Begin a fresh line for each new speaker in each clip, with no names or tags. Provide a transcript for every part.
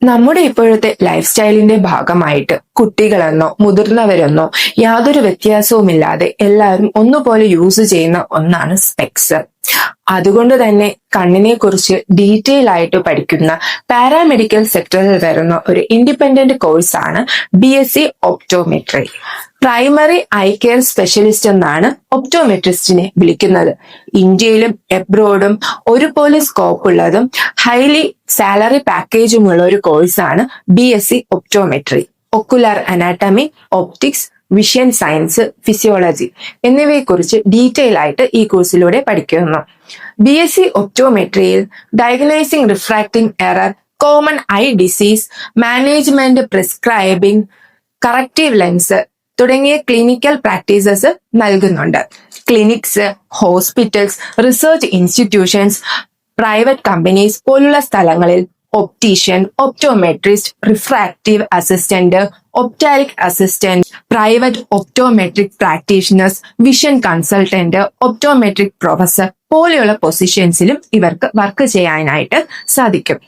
നമ്മുടെ ഇപ്പോഴത്തെ ലൈഫ് സ്റ്റൈലിന്റെ ഭാഗമായിട്ട് കുട്ടികളെന്നോ മുതിർന്നവരെന്നോ യാതൊരു വ്യത്യാസവുമില്ലാതെ എല്ലാവരും ഒന്നുപോലെ യൂസ് ചെയ്യുന്ന ഒന്നാണ് സ്പെക്സ്. അതുകൊണ്ട് തന്നെ കണ്ണിനെ കുറിച്ച് ഡീറ്റെയിൽ ആയിട്ട് പഠിക്കുന്ന പാരാമെഡിക്കൽ സെക്ടറിൽ വരുന്ന ഒരു ഇൻഡിപെൻഡന്റ് കോഴ്സാണ് BSc optometry. Primary eye care specialist എന്നാണ് ഒപ്റ്റോമെട്രിസ്റ്റിനെ വിളിക്കുന്നത്. ഇന്ത്യയിലും എബ്രോഡും ഒരുപോലെ സ്കോപ്പ് ഉള്ളതും ഹൈലി സാലറി പാക്കേജുമുള്ള ഒരു കോഴ്സാണ് BSc optometry. Ocular anatomy, optics, vision science, physiology എന്നിവയെക്കുറിച്ച് ഡീറ്റെയിൽ ആയിട്ട് ഈ കോഴ്സിലൂടെ പഠിക്കുന്നു. BSc ഒപ്റ്റോമെട്രിയിൽ diagnosing refracting error, common eye disease, management, prescribing, corrective lens തുടങ്ങിയ ക്ലിനിക്കൽ പ്രാക്ടീസസ് നൽകുന്നുണ്ട്. Clinics, hospitals, research institutions, private companies പോലുള്ള സ്ഥലങ്ങളിൽ optician, optometrist, refractive assistant, ophthalmic assistant, private optometric practitioners, vision consultant, optometric professor പോലെയുള്ള പൊസിഷൻസിലും ഇവർക്ക് work ചെയ്യാനായിട്ട് സാധിക്കും.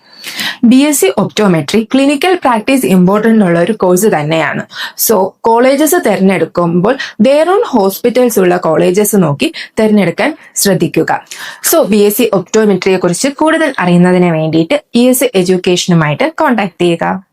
BSc optometry clinical practice important ഉള്ള ഒരു കോഴ്സ് തന്നെയാണ്. സോ കോളേജസ് തിരഞ്ഞെടുക്കുമ്പോൾ their own ഹോസ്പിറ്റൽസ് ഉള്ള കോളേജസ് നോക്കി തിരഞ്ഞെടുക്കാൻ ശ്രദ്ധിക്കുക. സോ BSc ഒപ്റ്റോമെട്രിയെ കുറിച്ച് കൂടുതൽ അറിയുന്നതിന് വേണ്ടിയിട്ട് ESC എഡ്യൂക്കേഷനുമായിട്ട് കോൺടാക്ട് ചെയ്യുക.